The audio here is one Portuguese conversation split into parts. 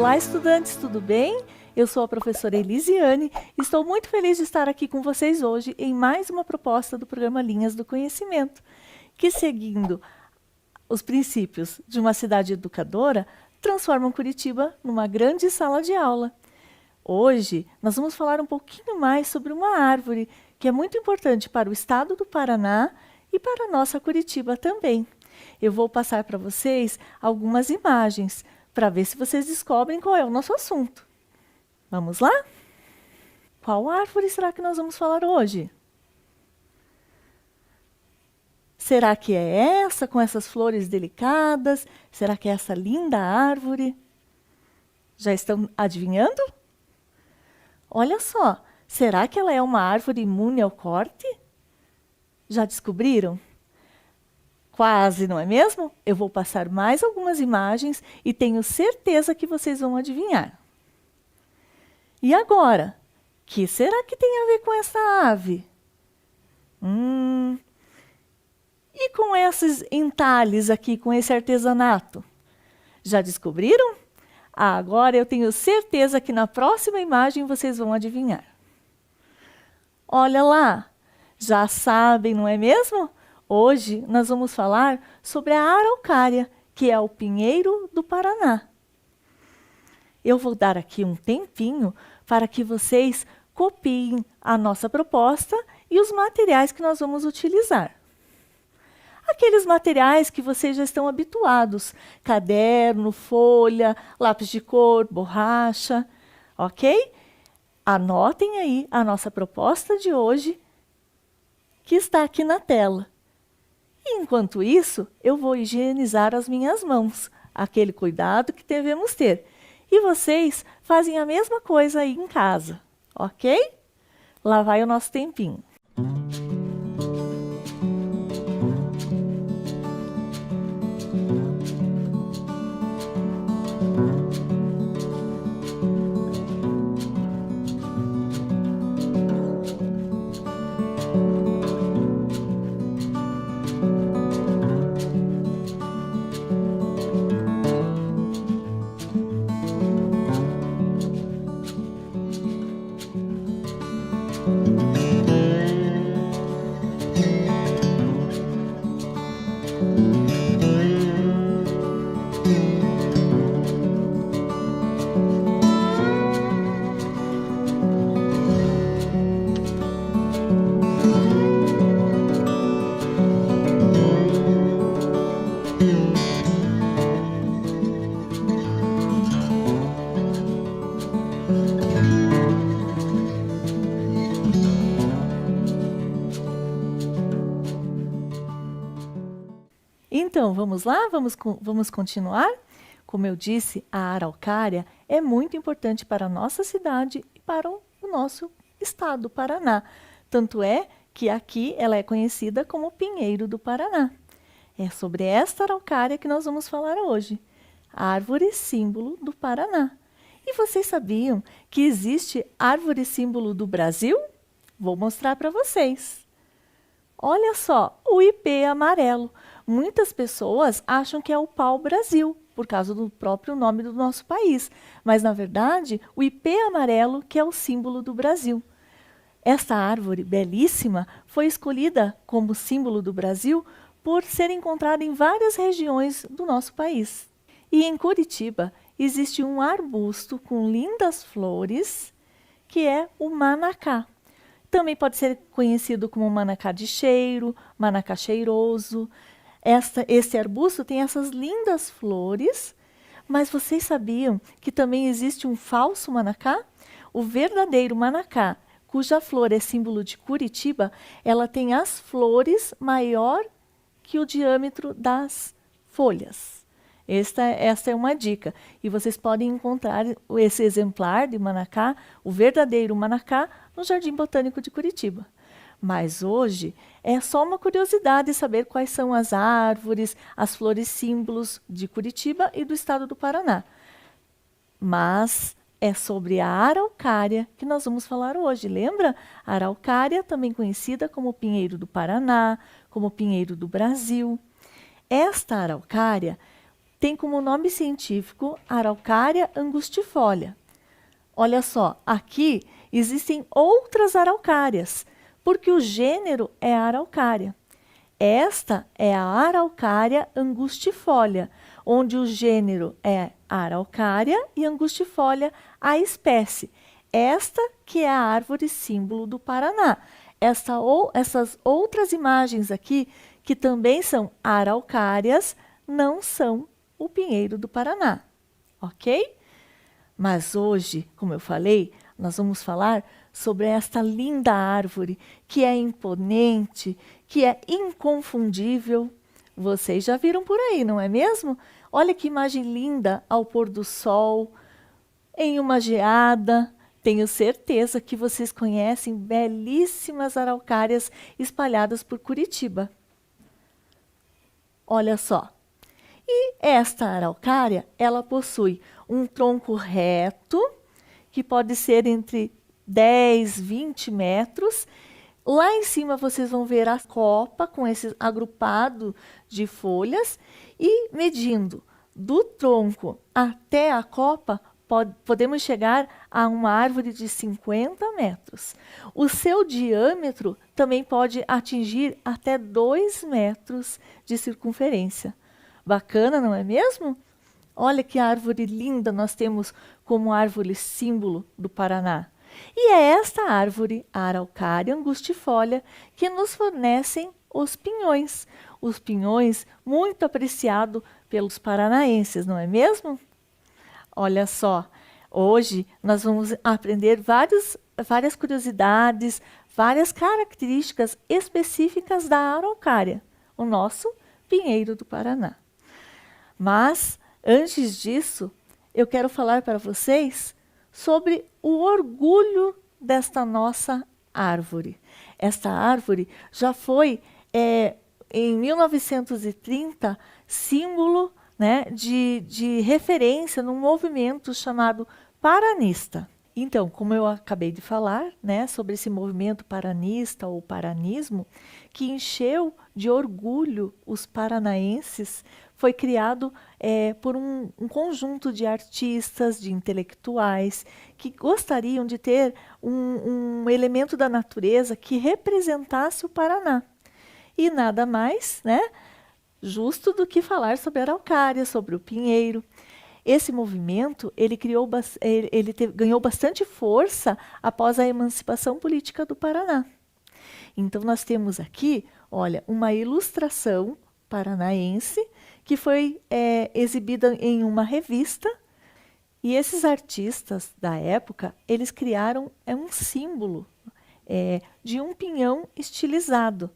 Olá, estudantes, tudo bem? Eu sou a professora Elisiane e estou muito feliz de estar aqui com vocês hoje em mais uma proposta do programa Linhas do Conhecimento, que, seguindo os princípios de uma cidade educadora, transformam Curitiba numa grande sala de aula. Hoje, nós vamos falar um pouquinho mais sobre uma árvore que é muito importante para o estado do Paraná e para a nossa Curitiba também. Eu vou passar para vocês algumas imagens para ver se vocês descobrem qual é o nosso assunto. Vamos lá? Qual árvore será que nós vamos falar hoje? Será que é essa com essas flores delicadas? Será que é essa linda árvore? Já estão adivinhando? Olha só, será que ela é uma árvore imune ao corte? Já descobriram? Quase, não é mesmo? Eu vou passar mais algumas imagens e tenho certeza que vocês vão adivinhar. E agora? O que será que tem a ver com essa ave? E com esses entalhes aqui, com esse artesanato? Já descobriram? Agora eu tenho certeza que na próxima imagem vocês vão adivinhar. Olha lá, já sabem, não é mesmo? Hoje nós vamos falar sobre a araucária, que é o pinheiro do Paraná. Eu vou dar aqui um tempinho para que vocês copiem a nossa proposta e os materiais que nós vamos utilizar. Aqueles materiais que vocês já estão habituados, caderno, folha, lápis de cor, borracha, ok? Anotem aí a nossa proposta de hoje, que está aqui na tela. E, enquanto isso, eu vou higienizar as minhas mãos, aquele cuidado que devemos ter. E vocês fazem a mesma coisa aí em casa, ok? Lá vai o nosso tempinho. Então, vamos lá? Vamos continuar? Como eu disse, a araucária é muito importante para a nossa cidade e para o nosso estado, Paraná. Tanto é que aqui ela é conhecida como Pinheiro do Paraná. É sobre esta araucária que nós vamos falar hoje. Árvore símbolo do Paraná. E vocês sabiam que existe árvore símbolo do Brasil? Vou mostrar para vocês. Olha só, o ipê amarelo. Muitas pessoas acham que é o pau-brasil, por causa do próprio nome do nosso país. Mas, na verdade, o ipê amarelo que é o símbolo do Brasil. Esta árvore belíssima foi escolhida como símbolo do Brasil por ser encontrada em várias regiões do nosso país. E em Curitiba existe um arbusto com lindas flores, que é o manacá. Também pode ser conhecido como manacá de cheiro, manacá cheiroso. Esse arbusto tem essas lindas flores, mas vocês sabiam que também existe um falso manacá? O verdadeiro manacá, cuja flor é símbolo de Curitiba, ela tem as flores maior que o diâmetro das folhas. Esta é uma dica. E vocês podem encontrar esse exemplar de manacá, o verdadeiro manacá, no Jardim Botânico de Curitiba. Mas hoje é só uma curiosidade saber quais são as árvores, as flores símbolos de Curitiba e do estado do Paraná. Mas é sobre a araucária que nós vamos falar hoje. Lembra? A araucária, também conhecida como pinheiro do Paraná, como pinheiro do Brasil. Esta araucária tem como nome científico Araucária angustifolia. Olha só, aqui existem outras araucárias, porque o gênero é Araucária. Esta é a Araucária angustifolia, onde o gênero é Araucária e angustifolia a espécie. Esta que é a árvore símbolo do Paraná. Essas outras imagens aqui, que também são araucárias, não são o pinheiro do Paraná, ok? Mas hoje, como eu falei, nós vamos falar sobre esta linda árvore, que é imponente, que é inconfundível. Vocês já viram por aí, não é mesmo? Olha que imagem linda ao pôr do sol, em uma geada. Tenho certeza que vocês conhecem belíssimas araucárias espalhadas por Curitiba. Olha só. E esta araucária, ela possui um tronco reto, que pode ser entre 10, 20 metros. Lá em cima vocês vão ver a copa com esse agrupado de folhas e medindo do tronco até a copa, podemos chegar a uma árvore de 50 metros. O seu diâmetro também pode atingir até 2 metros de circunferência. Bacana, não é mesmo? Olha que árvore linda nós temos como árvore símbolo do Paraná. E é esta árvore, a Araucária angustifolia, que nos fornecem os pinhões. Os pinhões muito apreciados pelos paranaenses, não é mesmo? Olha só, hoje nós vamos aprender várias curiosidades, várias características específicas da araucária, o nosso pinheiro do Paraná. Mas, antes disso, eu quero falar para vocês sobre o orgulho desta nossa árvore. Esta árvore já foi, em 1930, símbolo, né, de referência num movimento chamado paranista. Então, como eu acabei de falar, né, sobre esse movimento paranista ou paranismo, que encheu de orgulho os paranaenses, foi criado por um conjunto de artistas, de intelectuais, que gostariam de ter um elemento da natureza que representasse o Paraná. E nada mais, né, justo do que falar sobre a araucária, sobre o pinheiro. Esse movimento ganhou bastante força após a emancipação política do Paraná. Então, nós temos aqui, olha, uma ilustração paranaense que foi exibida em uma revista. E esses artistas da época, eles criaram um símbolo de um pinhão estilizado,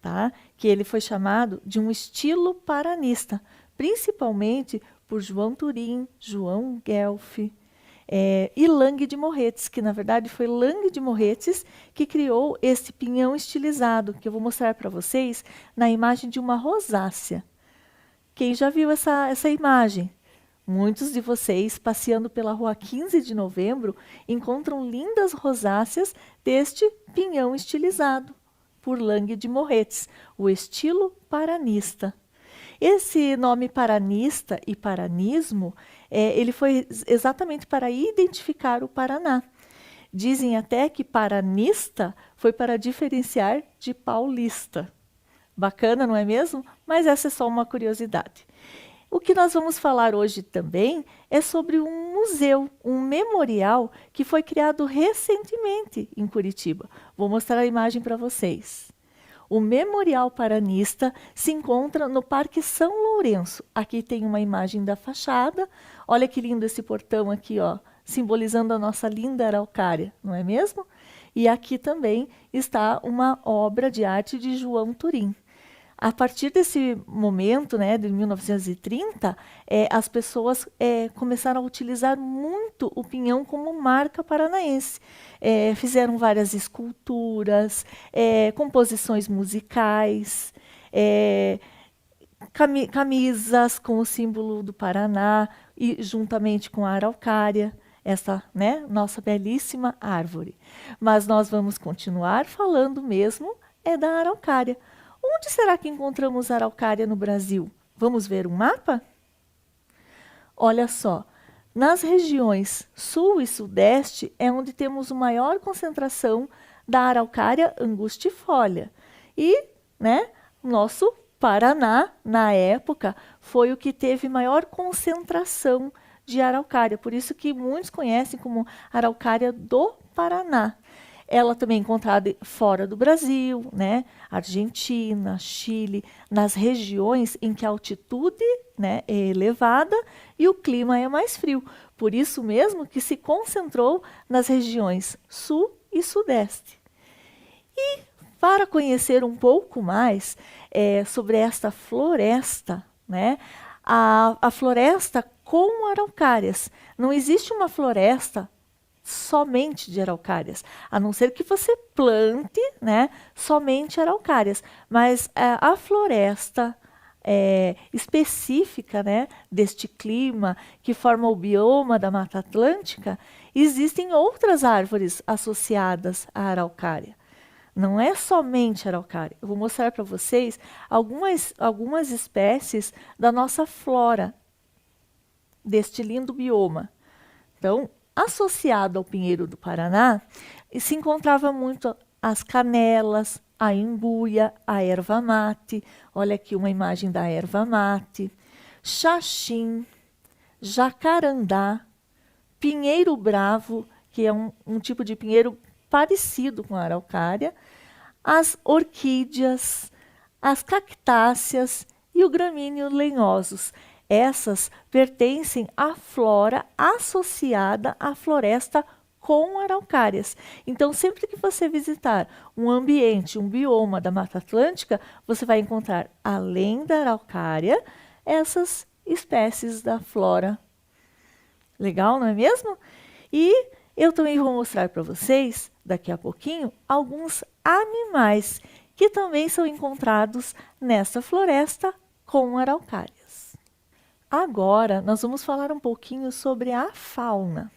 tá? Que ele foi chamado de um estilo paranista, principalmente por João Turim, João Guelph e Lange de Morretes, que na verdade foi Lange de Morretes que criou esse pinhão estilizado, que eu vou mostrar para vocês na imagem de uma rosácea. Quem já viu essa imagem? Muitos de vocês, passeando pela rua 15 de novembro, encontram lindas rosáceas deste pinhão estilizado por Lange de Morretes, o estilo paranista. Esse nome paranista e paranismo, ele foi exatamente para identificar o Paraná. Dizem até que paranista foi para diferenciar de paulista. Bacana, não é mesmo? Mas essa é só uma curiosidade. O que nós vamos falar hoje também é sobre um museu, um memorial que foi criado recentemente em Curitiba. Vou mostrar a imagem para vocês. O Memorial Paranista se encontra no Parque São Lourenço. Aqui tem uma imagem da fachada. Olha que lindo esse portão aqui, ó, simbolizando a nossa linda araucária, não é mesmo? E aqui também está uma obra de arte de João Turim. A partir desse momento, né, de 1930, as pessoas começaram a utilizar muito o pinhão como marca paranaense. Fizeram várias esculturas, composições musicais, camisas com o símbolo do Paraná e juntamente com a araucária, essa, né, nossa belíssima árvore. Mas nós vamos continuar falando mesmo da araucária. Onde será que encontramos a araucária no Brasil? Vamos ver um mapa? Olha só, nas regiões sul e sudeste é onde temos maior concentração da araucária angustifolia. E, né, nosso Paraná, na época, foi o que teve maior concentração de araucária. Por isso que muitos conhecem como araucária do Paraná. Ela também é encontrada fora do Brasil, né? Argentina, Chile, nas regiões em que a altitude, né, é elevada e o clima é mais frio. Por isso mesmo que se concentrou nas regiões sul e sudeste. E para conhecer um pouco mais sobre esta floresta, né? A floresta com araucárias. Não existe uma floresta somente de araucárias, a não ser que você plante, né, somente araucárias. Mas a floresta específica, né, deste clima que forma o bioma da Mata Atlântica, existem outras árvores associadas à araucária. Não é somente araucária. Eu vou mostrar para vocês algumas espécies da nossa flora, deste lindo bioma. Então, associado ao pinheiro do Paraná, se encontrava muito as canelas, a embuia, a erva mate. Olha aqui uma imagem da erva mate. Xaxim, jacarandá, pinheiro bravo, que é um tipo de pinheiro parecido com a araucária, as orquídeas, as cactáceas e o gramíneo lenhosos. Essas pertencem à flora associada à floresta com araucárias. Então, sempre que você visitar um ambiente, um bioma da Mata Atlântica, você vai encontrar, além da araucária, essas espécies da flora. Legal, não é mesmo? E eu também vou mostrar para vocês, daqui a pouquinho, alguns animais que também são encontrados nessa floresta com araucárias. Agora, nós vamos falar um pouquinho sobre a fauna.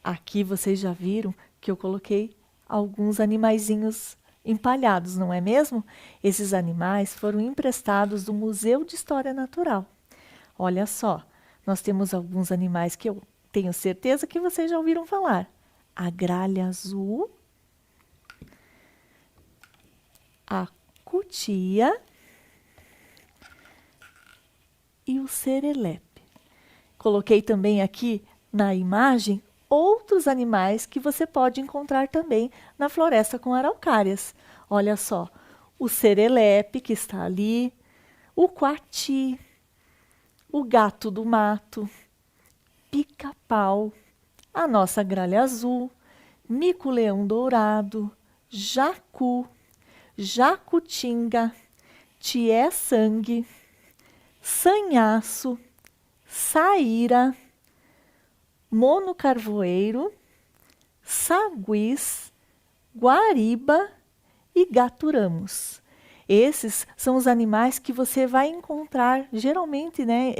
Aqui vocês já viram que eu coloquei alguns animaizinhos empalhados, não é mesmo? Esses animais foram emprestados do Museu de História Natural. Olha só, nós temos alguns animais que eu tenho certeza que vocês já ouviram falar. A gralha azul, a cutia e o serelepe. Coloquei também aqui na imagem outros animais que você pode encontrar também na floresta com araucárias. Olha só, o serelepe que está ali, o coati, o gato do mato, pica-pau, a nossa gralha azul, mico-leão dourado, jacu, jacutinga, tié-sangue, sanhaço, saíra, mono-carvoeiro, saguis, guariba e gaturamos. Esses são os animais que você vai encontrar, geralmente, né?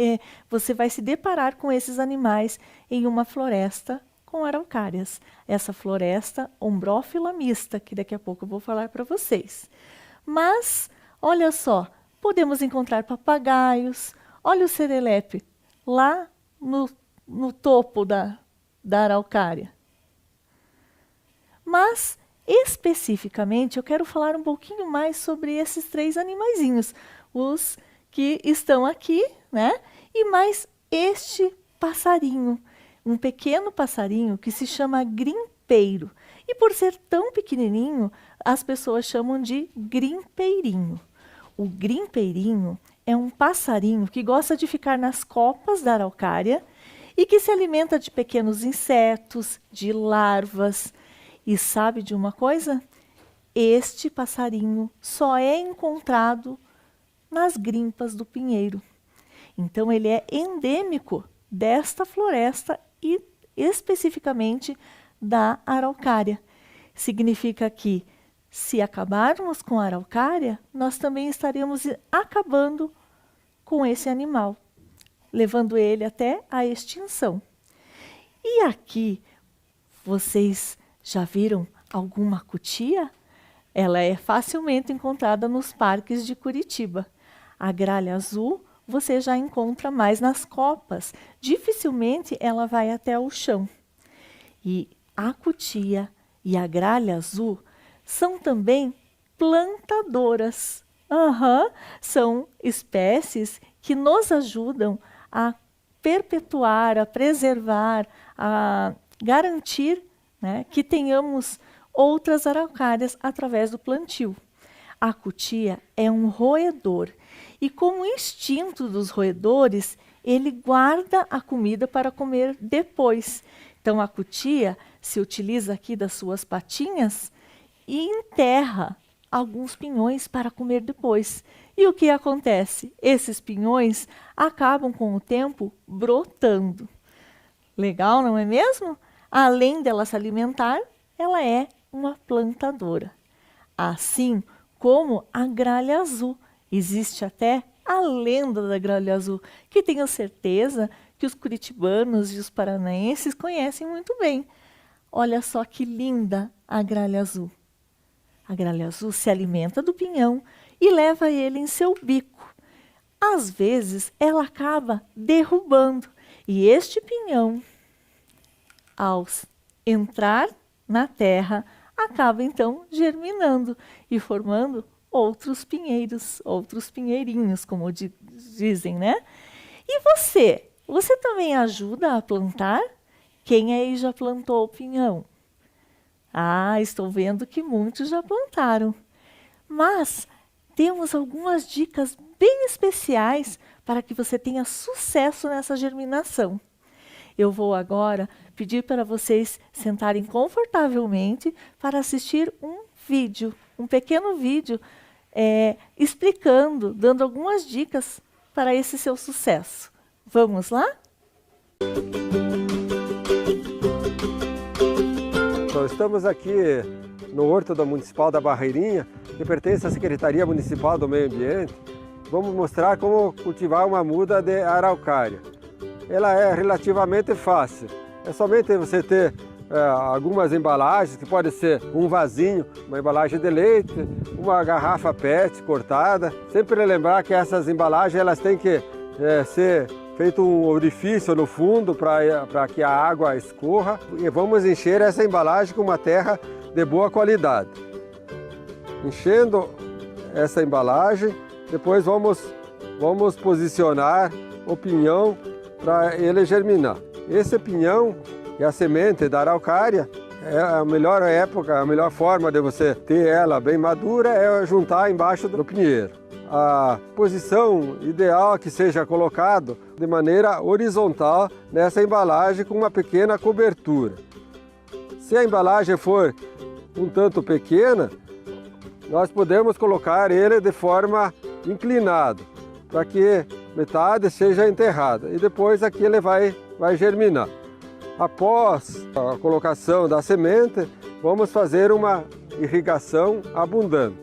Você vai se deparar com esses animais em uma floresta com araucárias. Essa floresta ombrófila mista, que daqui a pouco eu vou falar para vocês. Mas, olha só, podemos encontrar papagaios. Olha o serelepe lá no topo da araucária. Mas, especificamente, eu quero falar um pouquinho mais sobre esses três animaizinhos, os que estão aqui, né? E mais este passarinho, um pequeno passarinho que se chama grimpeiro. E por ser tão pequenininho, as pessoas chamam de grimpeirinho. O grimpeirinho é um passarinho que gosta de ficar nas copas da araucária e que se alimenta de pequenos insetos, de larvas. E sabe de uma coisa? Este passarinho só é encontrado nas grimpas do pinheiro. Então, ele é endêmico desta floresta e especificamente da araucária. Significa que, se acabarmos com a araucária, nós também estaremos acabando com esse animal, levando ele até a extinção. E aqui, vocês já viram alguma cutia? Ela é facilmente encontrada nos parques de Curitiba. A gralha azul você já encontra mais nas copas. Dificilmente ela vai até o chão. E a cutia e a gralha azul são também plantadoras. São espécies que nos ajudam a perpetuar, a preservar, a garantir, né, que tenhamos outras araucárias através do plantio. A cutia é um roedor e, como instinto dos roedores, ele guarda a comida para comer depois. Então, a cutia se utiliza aqui das suas patinhas e enterra alguns pinhões para comer depois. E o que acontece? Esses pinhões acabam com o tempo brotando. Legal, não é mesmo? Além dela se alimentar, ela é uma plantadora. Assim como a gralha azul. Existe até a lenda da gralha azul, que tenho certeza que os curitibanos e os paranaenses conhecem muito bem. Olha só que linda a gralha azul. A gralha azul se alimenta do pinhão e leva ele em seu bico. Às vezes, ela acaba derrubando, e este pinhão, ao entrar na terra, acaba então germinando e formando outros pinheiros, outros pinheirinhos, como dizem, né? E você? Você também ajuda a plantar? Quem aí já plantou o pinhão? Ah, estou vendo que muitos já plantaram. Mas temos algumas dicas bem especiais para que você tenha sucesso nessa germinação. Eu vou agora pedir para vocês sentarem confortavelmente para assistir um vídeo, um pequeno vídeo explicando, dando algumas dicas para esse seu sucesso. Vamos lá? Então, estamos aqui no Horto Municipal da Barreirinha, que pertence à Secretaria Municipal do Meio Ambiente. Vamos mostrar como cultivar uma muda de araucária. Ela é relativamente fácil. É somente você ter algumas embalagens, que pode ser um vasinho, uma embalagem de leite, uma garrafa PET cortada. Sempre lembrar que essas embalagens elas têm que ser feito um orifício no fundo para que a água escorra, e vamos encher essa embalagem com uma terra de boa qualidade. Enchendo essa embalagem, depois vamos posicionar o pinhão para ele germinar. Esse pinhão e a semente da araucária, a melhor época, a melhor forma de você ter ela bem madura é juntar embaixo do pinheiro. A posição ideal é que seja colocado de maneira horizontal nessa embalagem com uma pequena cobertura. Se a embalagem for um tanto pequena, nós podemos colocar ele de forma inclinada, para que metade seja enterrada e depois aqui ele vai germinar. Após a colocação da semente, vamos fazer uma irrigação abundante.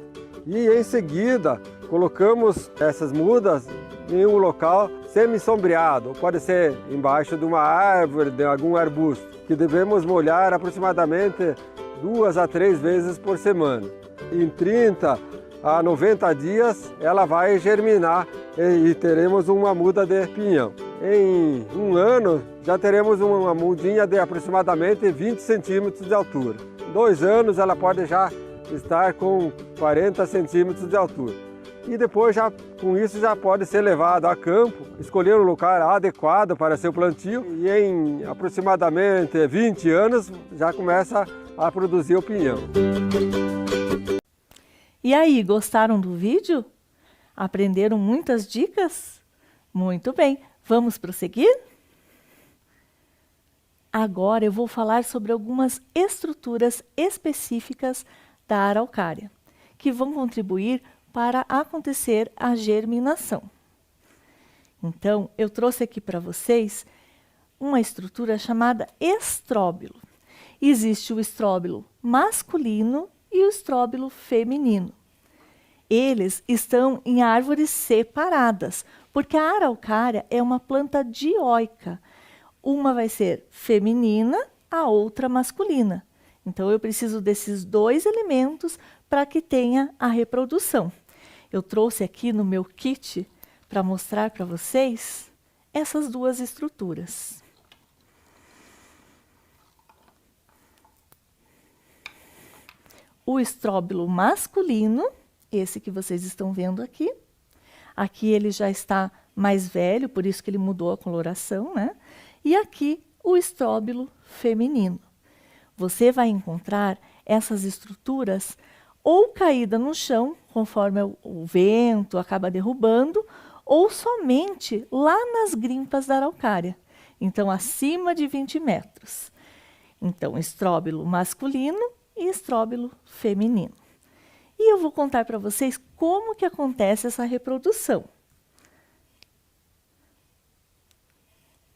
E em seguida, colocamos essas mudas em um local semi-sombreado, pode ser embaixo de uma árvore, de algum arbusto, que devemos molhar aproximadamente 2 a 3 vezes por semana. Em 30 a 90 dias ela vai germinar e teremos uma muda de pinhão. Em um ano já teremos uma mudinha de aproximadamente 20 centímetros de altura. Em 2 anos ela pode já estar com 40 centímetros de altura. E depois, com isso, já pode ser levado a campo, escolher um lugar adequado para seu plantio e em aproximadamente 20 anos já começa a produzir o pinhão. E aí, gostaram do vídeo? Aprenderam muitas dicas? Muito bem, vamos prosseguir? Agora eu vou falar sobre algumas estruturas específicas da araucária, que vão contribuir para acontecer a germinação. Então, eu trouxe aqui para vocês uma estrutura chamada estróbilo. Existe o estróbilo masculino e o estróbilo feminino. Eles estão em árvores separadas, porque a araucária é uma planta dioica. Uma vai ser feminina, a outra masculina. Então, eu preciso desses 2 elementos para que tenha a reprodução. Eu trouxe aqui no meu kit para mostrar para vocês essas duas estruturas. O estróbilo masculino, esse que vocês estão vendo aqui. Aqui ele já está mais velho, por isso que ele mudou a coloração, né? E aqui o estróbilo feminino. Você vai encontrar essas estruturas ou caída no chão, conforme o vento acaba derrubando, ou somente lá nas grimpas da araucária. Então, acima de 20 metros. Então, estróbilo masculino e estróbilo feminino. E eu vou contar para vocês como que acontece essa reprodução.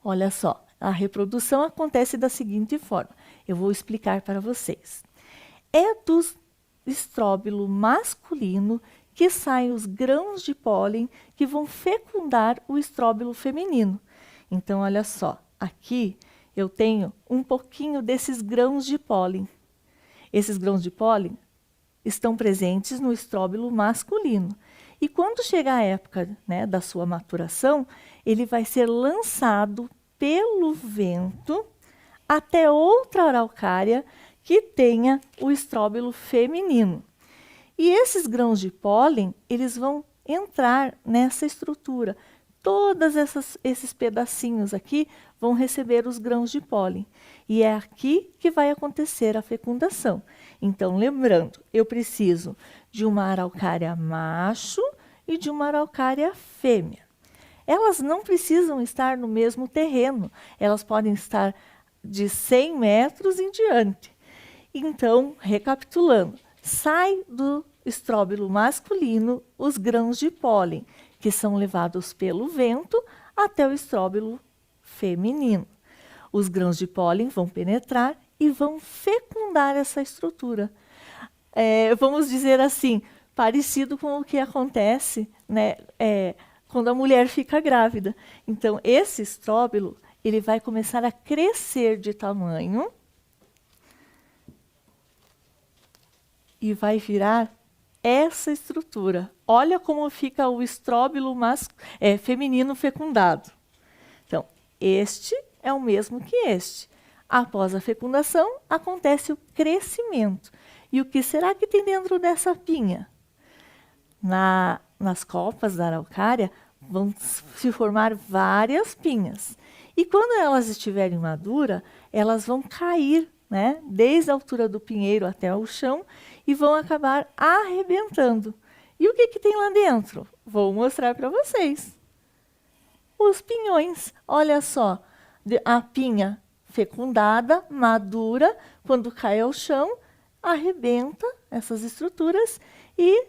Olha só, a reprodução acontece da seguinte forma. Eu vou explicar para vocês. É do estróbilo masculino que saem os grãos de pólen que vão fecundar o estróbilo feminino. Então, olha só, aqui eu tenho um pouquinho desses grãos de pólen. Esses grãos de pólen estão presentes no estróbilo masculino. E quando chega a época, né, da sua maturação, ele vai ser lançado pelo vento até outra araucária que tenha o estróbilo feminino. E esses grãos de pólen, eles vão entrar nessa estrutura. Todos esses pedacinhos aqui vão receber os grãos de pólen. E é aqui que vai acontecer a fecundação. Então, lembrando, eu preciso de uma araucária macho e de uma araucária fêmea. Elas não precisam estar no mesmo terreno, elas podem estar de 100 metros em diante. Então, recapitulando, sai do estróbilo masculino os grãos de pólen, que são levados pelo vento até o estróbilo feminino. Os grãos de pólen vão penetrar e vão fecundar essa estrutura. Vamos dizer assim, parecido com o que acontece, né, quando a mulher fica grávida. Então, esse estróbilo, ele vai começar a crescer de tamanho e vai virar essa estrutura. Olha como fica o estróbilo feminino fecundado. Então, este é o mesmo que este. Após a fecundação, acontece o crescimento. E o que será que tem dentro dessa pinha? Nas copas da araucária, vão se formar várias pinhas. E quando elas estiverem maduras, elas vão cair, né, desde a altura do pinheiro até o chão e vão acabar arrebentando. E o que tem lá dentro? Vou mostrar para vocês. Os pinhões. Olha só, a pinha fecundada, madura, quando cai ao chão, arrebenta essas estruturas e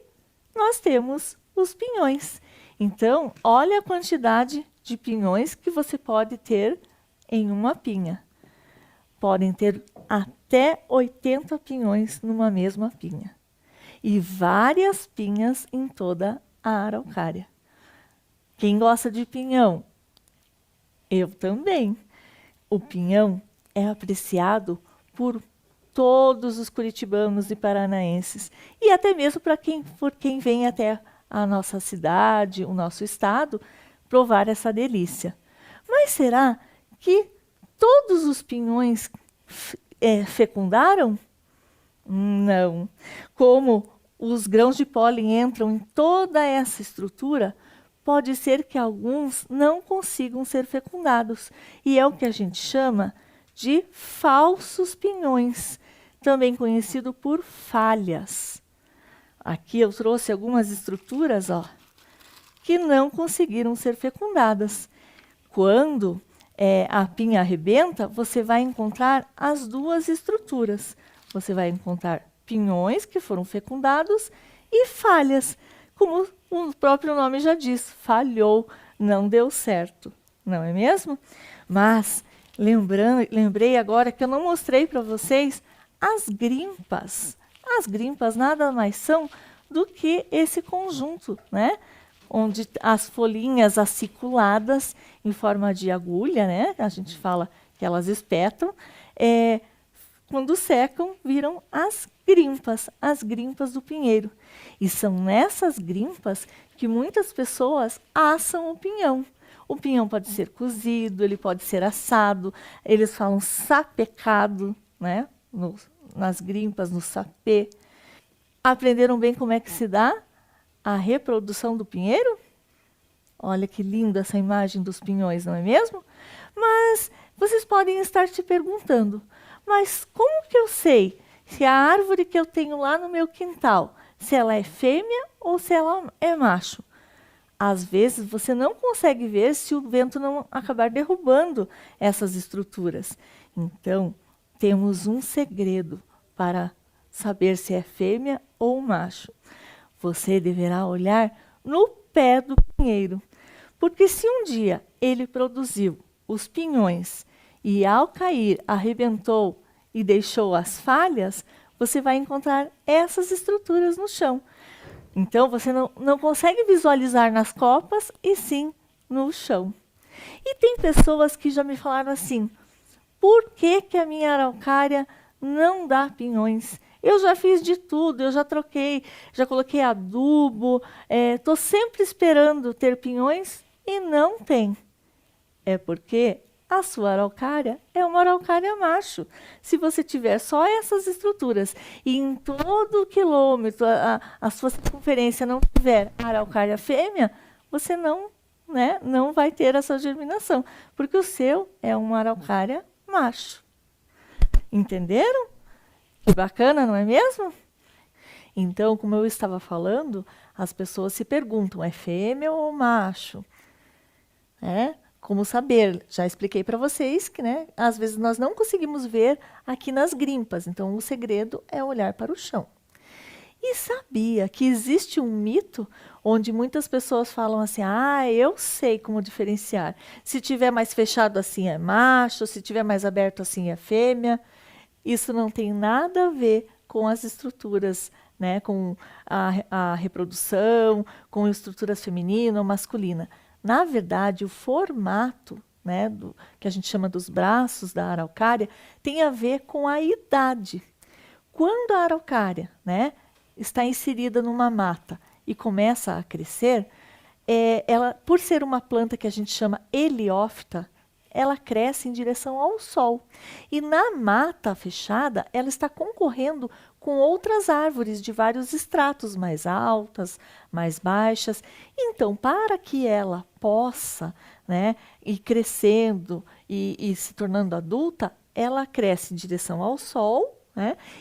nós temos os pinhões. Então, olha a quantidade de pinhões que você pode ter em uma pinha. Podem ter até 80 pinhões numa mesma pinha. E várias pinhas em toda a araucária. Quem gosta de pinhão? Eu também. O pinhão é apreciado por todos os curitibanos e paranaenses. E até mesmo por quem vem até a nossa cidade, o nosso estado, provar essa delícia. Mas será que todos os pinhões fecundaram? Não. Como os grãos de pólen entram em toda essa estrutura, pode ser que alguns não consigam ser fecundados. E é o que a gente chama de falsos pinhões, também conhecido por falhas. Aqui eu trouxe algumas estruturas, ó, que não conseguiram ser fecundadas. Quando a pinha arrebenta, você vai encontrar as duas estruturas. Você vai encontrar pinhões que foram fecundados e falhas, como o próprio nome já diz, falhou, não deu certo, não é mesmo? Mas lembrei agora que eu não mostrei para vocês as grimpas. As grimpas nada mais são do que esse conjunto, né? Onde as folhinhas aciculadas em forma de agulha, né? A gente fala que elas espetam, quando secam, viram as grimpas, as grimpas do pinheiro. E são nessas grimpas que muitas pessoas assam o pinhão. O pinhão pode ser cozido, ele pode ser assado, eles falam sapecado, né? Nas grimpas, no sapê. Aprenderam bem como é que se dá a reprodução do pinheiro? Olha que linda essa imagem dos pinhões, não é mesmo? Mas vocês podem estar se perguntando, mas como que eu sei se a árvore que eu tenho lá no meu quintal, se ela é fêmea ou se ela é macho? Às vezes você não consegue ver se o vento não acabar derrubando essas estruturas. Então, temos um segredo para saber se é fêmea ou macho. Você deverá olhar no pé do pinheiro, porque se um dia ele produziu os pinhões e ao cair arrebentou e deixou as falhas, você vai encontrar essas estruturas no chão. Então, você não consegue visualizar nas copas, e sim no chão. E tem pessoas que já me falaram assim, por que que a minha araucária não dá pinhões? Eu já fiz de tudo, eu já troquei, já coloquei adubo, estou sempre esperando ter pinhões e não tem. É porque a sua araucária é uma araucária macho. Se você tiver só essas estruturas e em todo o quilômetro a sua circunferência não tiver araucária fêmea, você não vai ter essa germinação, porque o seu é uma araucária macho. Entenderam? Que bacana, não é mesmo? Então, como eu estava falando, as pessoas se perguntam, é fêmea ou macho? Como saber? Já expliquei para vocês que, às vezes nós não conseguimos ver aqui nas grimpas. Então, o segredo é olhar para o chão. E sabia que existe um mito onde muitas pessoas falam assim, eu sei como diferenciar. Se tiver mais fechado assim é macho, se tiver mais aberto assim é fêmea. Isso não tem nada a ver com as estruturas, com a reprodução, com estruturas feminina ou masculina. Na verdade, o formato, que a gente chama dos braços da araucária, tem a ver com a idade. Quando a araucária, está inserida numa mata e começa a crescer, ela, por ser uma planta que a gente chama heliófita, ela cresce em direção ao sol. E na mata fechada, ela está concorrendo com outras árvores de vários estratos, mais altas, mais baixas. Então, para que ela possa ir crescendo e se tornando adulta, ela cresce em direção ao sol,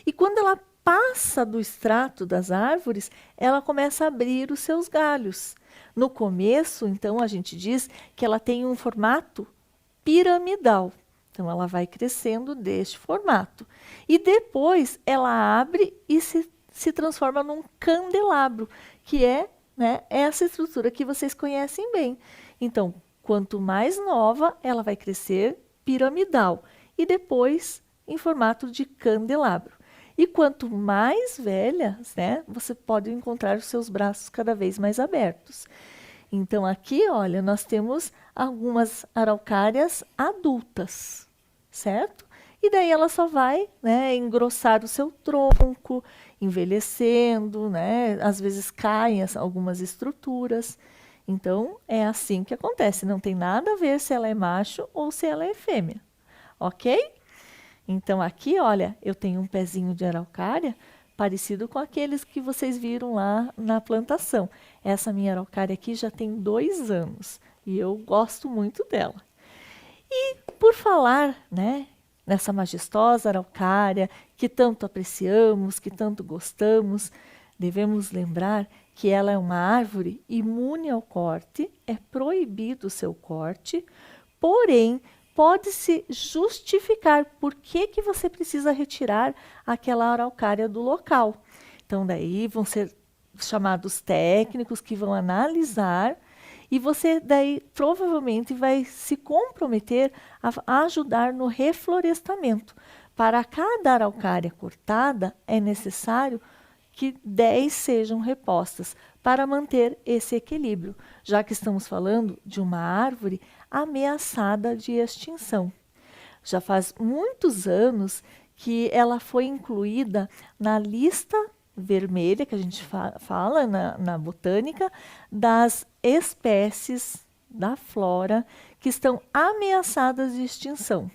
e quando ela passa do extrato das árvores, ela começa a abrir os seus galhos. No começo, então, a gente diz que ela tem um formato piramidal. Então, ela vai crescendo deste formato. E depois, ela abre e se transforma num candelabro, que é essa estrutura que vocês conhecem bem. Então, quanto mais nova, ela vai crescer piramidal. E depois, em formato de candelabro. E quanto mais velha, você pode encontrar os seus braços cada vez mais abertos. Então, aqui, olha, nós temos algumas araucárias adultas, certo? E daí ela só vai engrossar o seu tronco, envelhecendo, às vezes caem algumas estruturas. Então, é assim que acontece. Não tem nada a ver se ela é macho ou se ela é fêmea, ok? Então, aqui, olha, eu tenho um pezinho de araucária parecido com aqueles que vocês viram lá na plantação. Essa minha araucária aqui já tem 2 anos e eu gosto muito dela. E por falar, nessa majestosa araucária que tanto apreciamos, que tanto gostamos, devemos lembrar que ela é uma árvore imune ao corte, é proibido o seu corte, porém, pode-se justificar por que você precisa retirar aquela araucária do local. Então, daí vão ser chamados técnicos que vão analisar e você daí provavelmente vai se comprometer a ajudar no reflorestamento. Para cada araucária cortada, é necessário que 10 sejam repostas para manter esse equilíbrio, já que estamos falando de uma árvore ameaçada de extinção. Já faz muitos anos que ela foi incluída na lista vermelha, que a gente fala na botânica, das espécies da flora que estão ameaçadas de extinção.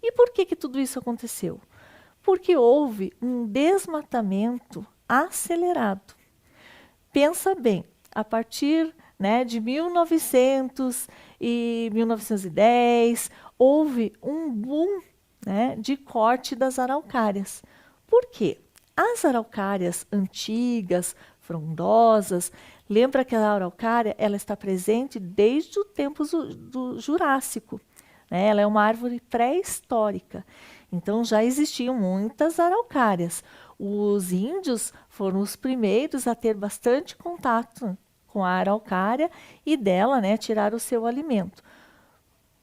E por que tudo isso aconteceu? Porque houve um desmatamento acelerado. Pensa bem, a partir, né, de 1900 e 1910, houve um boom, né, de corte das araucárias. Por quê? As araucárias antigas, frondosas, lembra que a araucária ela está presente desde o tempo do Jurássico, né? Ela é uma árvore pré-histórica. Então já existiam muitas araucárias. Os índios foram os primeiros a ter bastante contato com a araucária e dela, né, tirar o seu alimento.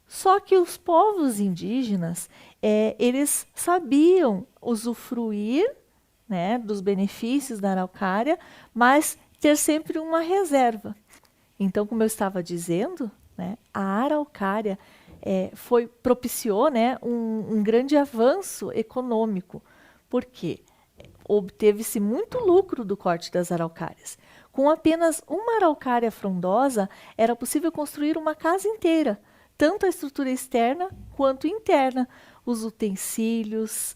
Só que os povos indígenas, eles sabiam usufruir, né, dos benefícios da araucária, mas ter sempre uma reserva. Então, como eu estava dizendo, né, a araucária propiciou, né, um grande avanço econômico. Por quê? Obteve-se muito lucro do corte das araucárias. Com apenas uma araucária frondosa, era possível construir uma casa inteira, tanto a estrutura externa quanto interna. Os utensílios,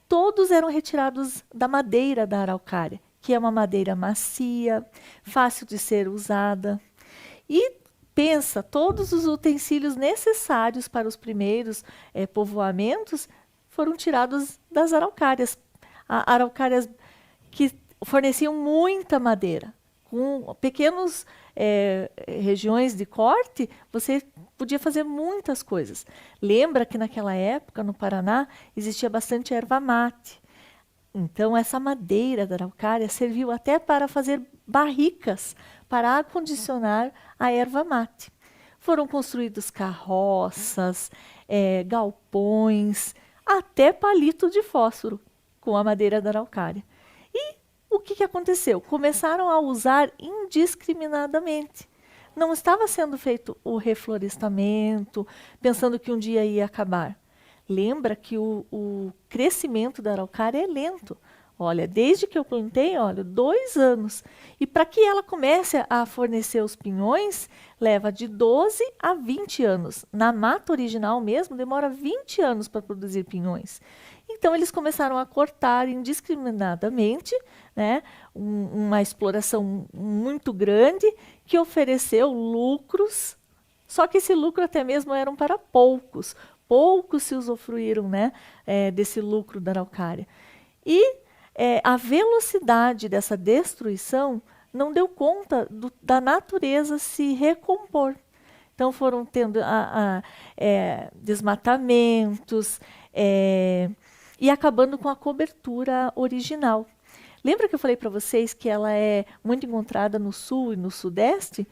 todos eram retirados da madeira da araucária, que é uma madeira macia, fácil de ser usada. E pensa, todos os utensílios necessários para os primeiros povoamentos foram tirados das araucárias. Araucárias que forneciam muita madeira. Com pequenas regiões de corte, você podia fazer muitas coisas. Lembra que naquela época, no Paraná, existia bastante erva mate. Então, essa madeira da araucária serviu até para fazer barricas para acondicionar a erva mate. Foram construídos carroças, galpões, até palito de fósforo com a madeira da araucária. E o que aconteceu? Começaram a usar indiscriminadamente. Não estava sendo feito o reflorestamento, pensando que um dia ia acabar. Lembra que o crescimento da araucária é lento. Olha, desde que eu plantei, 2 anos. E para que ela comece a fornecer os pinhões, leva de 12 a 20 anos. Na mata original mesmo, demora 20 anos para produzir pinhões. Então, eles começaram a cortar indiscriminadamente, né, uma exploração muito grande que ofereceu lucros, só que esse lucro até mesmo eram para poucos. Poucos se usufruíram, né, desse lucro da araucária. E a velocidade dessa destruição não deu conta da natureza se recompor. Então foram tendo desmatamentos e acabando com a cobertura original. Lembra que eu falei para vocês que ela é muito encontrada no sul e no sudeste?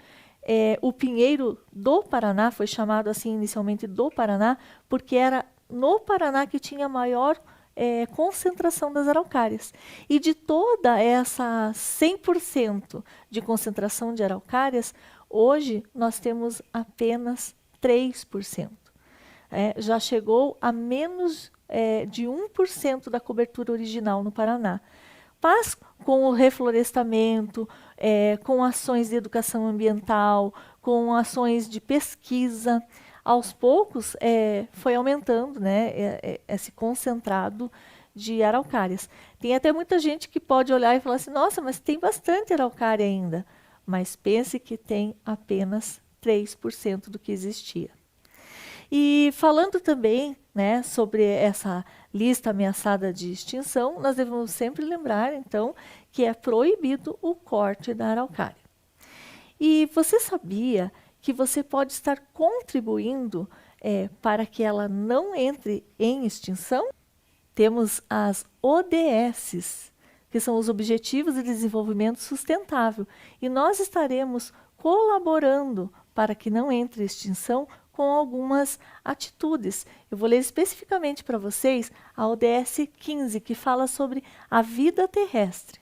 O pinheiro do Paraná foi chamado assim inicialmente do Paraná, porque era no Paraná que tinha maior concentração das araucárias. E de toda essa 100% de concentração de araucárias, hoje nós temos apenas 3%. Já chegou a menos de 1% da cobertura original no Paraná. Mas com o reflorestamento, com ações de educação ambiental, com ações de pesquisa, aos poucos foi aumentando, né, esse concentrado de araucárias. Tem até muita gente que pode olhar e falar assim, nossa, mas tem bastante araucária ainda. Mas pense que tem apenas 3% do que existia. E falando também, né, sobre essa lista ameaçada de extinção, nós devemos sempre lembrar, então, que é proibido o corte da araucária. E você sabia que você pode estar contribuindo para que ela não entre em extinção? Temos as ODS, que são os Objetivos de Desenvolvimento Sustentável, e nós estaremos colaborando para que não entre em extinção com algumas atitudes. Eu vou ler especificamente para vocês a ODS 15, que fala sobre a vida terrestre.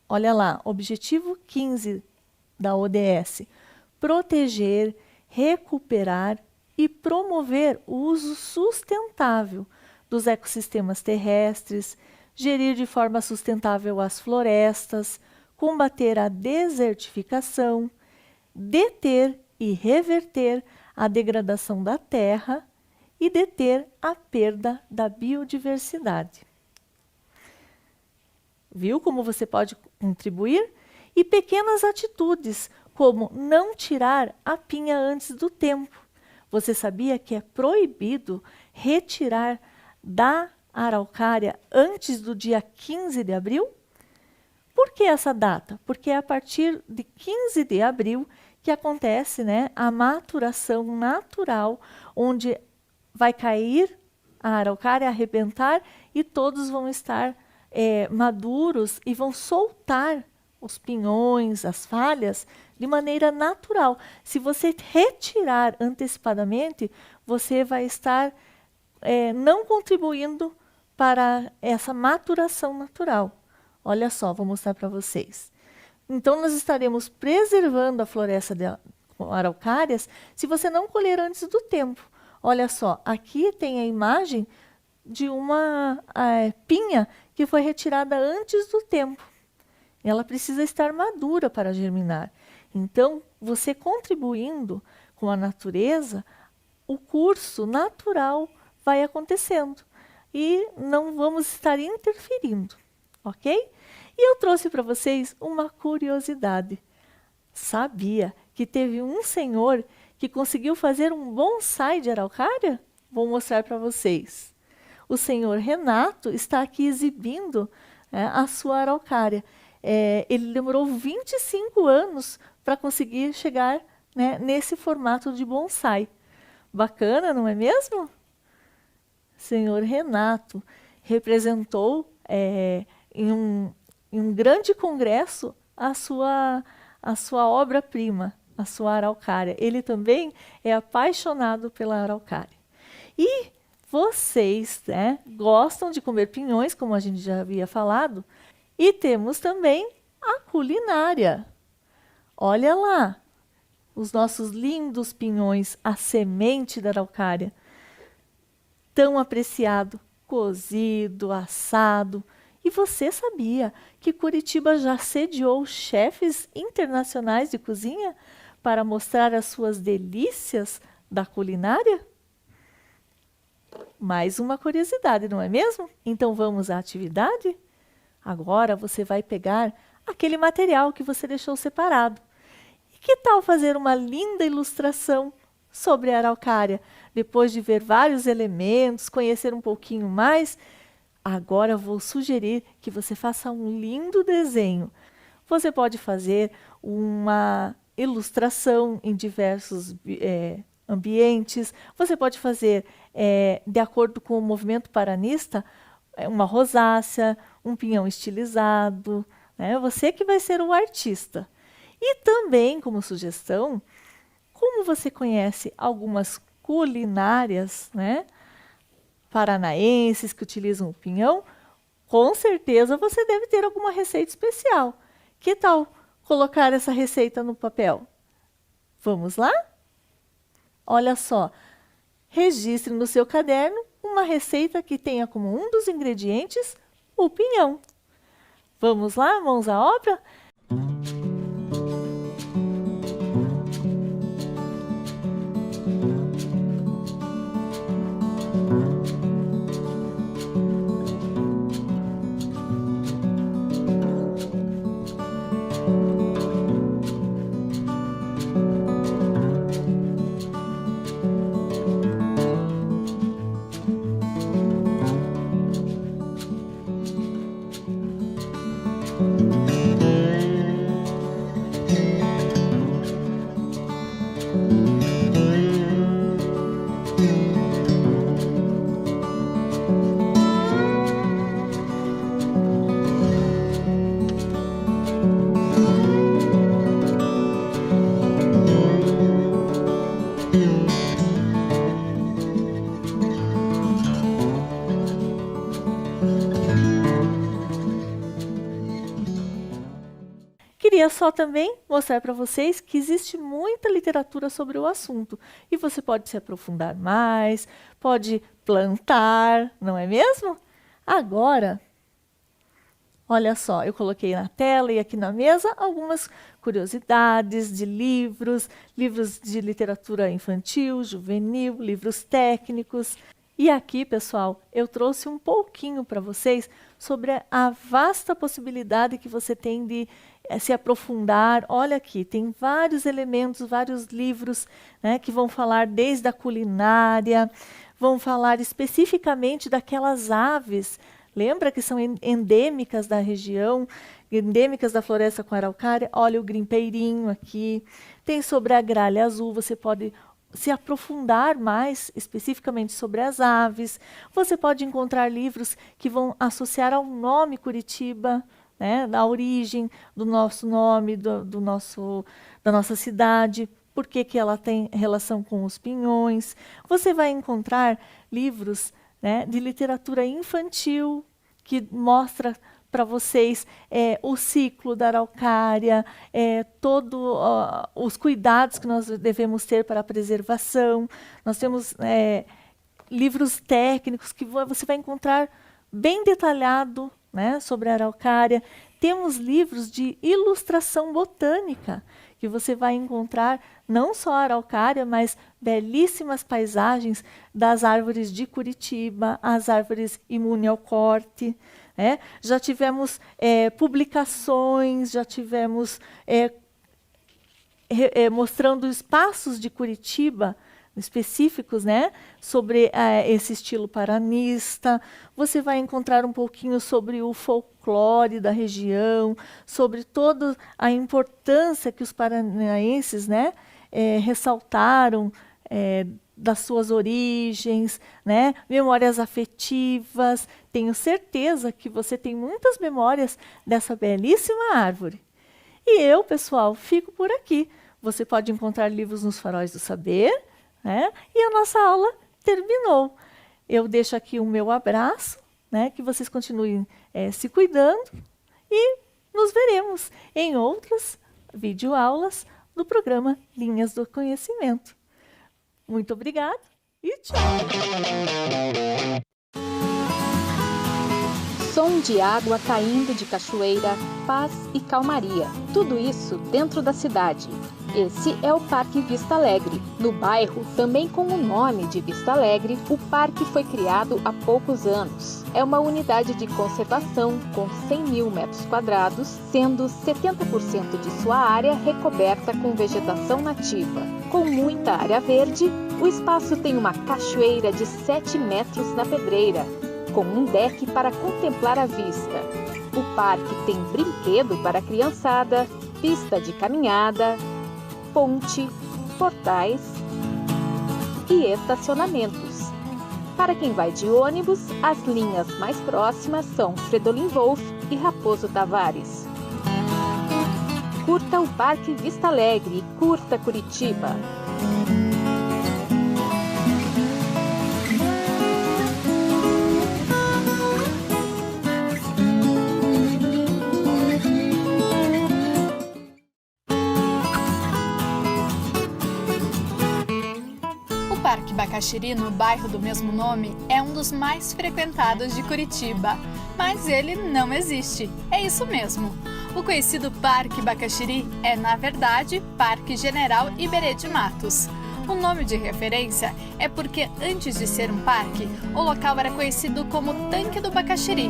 Olha lá, objetivo 15 da ODS: proteger, recuperar e promover o uso sustentável dos ecossistemas terrestres, gerir de forma sustentável as florestas, combater a desertificação, deter e reverter a degradação da terra e deter a perda da biodiversidade. Viu como você pode contribuir? E pequenas atitudes, como não tirar a pinha antes do tempo. Você sabia que é proibido retirar da araucária antes do dia 15 de abril? Por que essa data? Porque é a partir de 15 de abril que acontece, né, a maturação natural, onde vai cair a araucária, arrebentar, e todos vão estar maduros e vão soltar os pinhões, as falhas, de maneira natural. Se você retirar antecipadamente, você vai estar não contribuindo para essa maturação natural. Olha só, vou mostrar para vocês. Então, nós estaremos preservando a floresta de araucárias se você não colher antes do tempo. Olha só, aqui tem a imagem de uma pinha que foi retirada antes do tempo. Ela precisa estar madura para germinar. Então, você contribuindo com a natureza, o curso natural vai acontecendo e não vamos estar interferindo, ok? E eu trouxe para vocês uma curiosidade. Sabia que teve um senhor que conseguiu fazer um bonsai de araucária? Vou mostrar para vocês. O senhor Renato está aqui exibindo a sua araucária. Ele demorou 25 anos para conseguir chegar, né, nesse formato de bonsai. Bacana, não é mesmo? Senhor Renato representou em um grande congresso a sua obra-prima, a sua araucária. Ele também é apaixonado pela araucária. E vocês, né, gostam de comer pinhões, como a gente já havia falado, e temos também a culinária. Olha lá, os nossos lindos pinhões, a semente da araucária, tão apreciado, cozido, assado. E você sabia que Curitiba já sediou chefes internacionais de cozinha para mostrar as suas delícias da culinária? Mais uma curiosidade, não é mesmo? Então vamos à atividade? Agora você vai pegar aquele material que você deixou separado. E que tal fazer uma linda ilustração sobre a araucária? Depois de ver vários elementos, conhecer um pouquinho mais, agora vou sugerir que você faça um lindo desenho. Você pode fazer uma ilustração em diversos ambientes. Você pode fazer, de acordo com o movimento paranista, uma rosácea, um pinhão estilizado, né? Você que vai ser o artista. E também, como sugestão, como você conhece algumas culinárias, né, paranaenses que utilizam o pinhão, com certeza você deve ter alguma receita especial. Que tal colocar essa receita no papel? Vamos lá? Olha só, registre no seu caderno uma receita que tenha como um dos ingredientes o pinhão. Vamos lá, mãos à obra? queria só também mostrar para vocês que existe muita literatura sobre o assunto. E você pode se aprofundar mais, pode plantar, não é mesmo? Agora, olha só, eu coloquei na tela e aqui na mesa algumas curiosidades de livros, livros de literatura infantil, juvenil, livros técnicos. E aqui, pessoal, eu trouxe um pouquinho para vocês sobre a vasta possibilidade que você tem de se aprofundar. Olha aqui, tem vários elementos, vários livros, né, que vão falar desde a culinária, vão falar especificamente daquelas aves, lembra que são endêmicas da região, endêmicas da floresta com araucária. Olha o grimpeirinho aqui, tem sobre a gralha azul, você pode se aprofundar mais especificamente sobre as aves. Você pode encontrar livros que vão associar ao nome Curitiba, né, da origem do nosso nome, da nossa cidade, por que que ela tem relação com os pinhões. Você vai encontrar livros, né, de literatura infantil que mostra para vocês o ciclo da araucária, todos os cuidados que nós devemos ter para a preservação. Nós temos livros técnicos que você vai encontrar bem detalhado, né, sobre a araucária. Temos livros de ilustração botânica, que você vai encontrar não só a araucária, mas belíssimas paisagens das árvores de Curitiba, as árvores imunes ao corte. Já tivemos publicações, já tivemos mostrando espaços de Curitiba específicos, né, sobre esse estilo paranista. Você vai encontrar um pouquinho sobre o folclore da região, sobre toda a importância que os paranaenses, né, ressaltaram das suas origens, né, memórias afetivas. Tenho certeza que você tem muitas memórias dessa belíssima árvore. E eu, pessoal, fico por aqui. Você pode encontrar livros nos Faróis do Saber, né? E a nossa aula terminou. Eu deixo aqui o meu abraço, né? Que vocês continuem se cuidando e nos veremos em outras videoaulas do programa Linhas do Conhecimento. Muito obrigada e tchau! Som de água caindo de cachoeira, paz e calmaria. Tudo isso dentro da cidade. Esse é o Parque Vista Alegre. No bairro, também com o nome de Vista Alegre, o parque foi criado há poucos anos. É uma unidade de conservação com 100 mil metros quadrados, sendo 70% de sua área recoberta com vegetação nativa. Com muita área verde, o espaço tem uma cachoeira de 7 metros na pedreira, com um deck para contemplar a vista. O parque tem brinquedo para a criançada, pista de caminhada, ponte, portais e estacionamentos. Para quem vai de ônibus, as linhas mais próximas são Fredolin Wolff e Raposo Tavares. Curta o Parque Vista Alegre e curta Curitiba! O Parque Bacaxiri, no bairro do mesmo nome, é um dos mais frequentados de Curitiba, mas ele não existe. É isso mesmo. O conhecido Parque Bacaxiri é, na verdade, Parque General Iberê de Matos. O nome de referência é porque, antes de ser um parque, o local era conhecido como Tanque do Bacaxiri.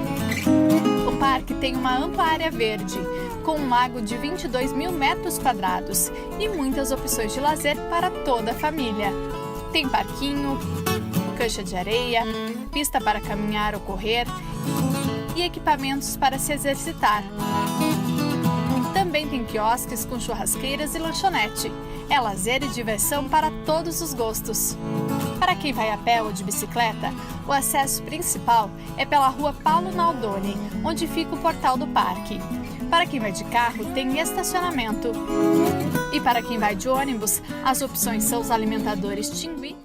O parque tem uma ampla área verde, com um lago de 22 mil metros quadrados e muitas opções de lazer para toda a família. Tem parquinho, cancha de areia, pista para caminhar ou correr e equipamentos para se exercitar. Também tem quiosques com churrasqueiras e lanchonete. É lazer e diversão para todos os gostos. Para quem vai a pé ou de bicicleta, o acesso principal é pela rua Paulo Naldoni, onde fica o portal do parque. Para quem vai de carro, tem estacionamento. E para quem vai de ônibus, as opções são os alimentadores Tingui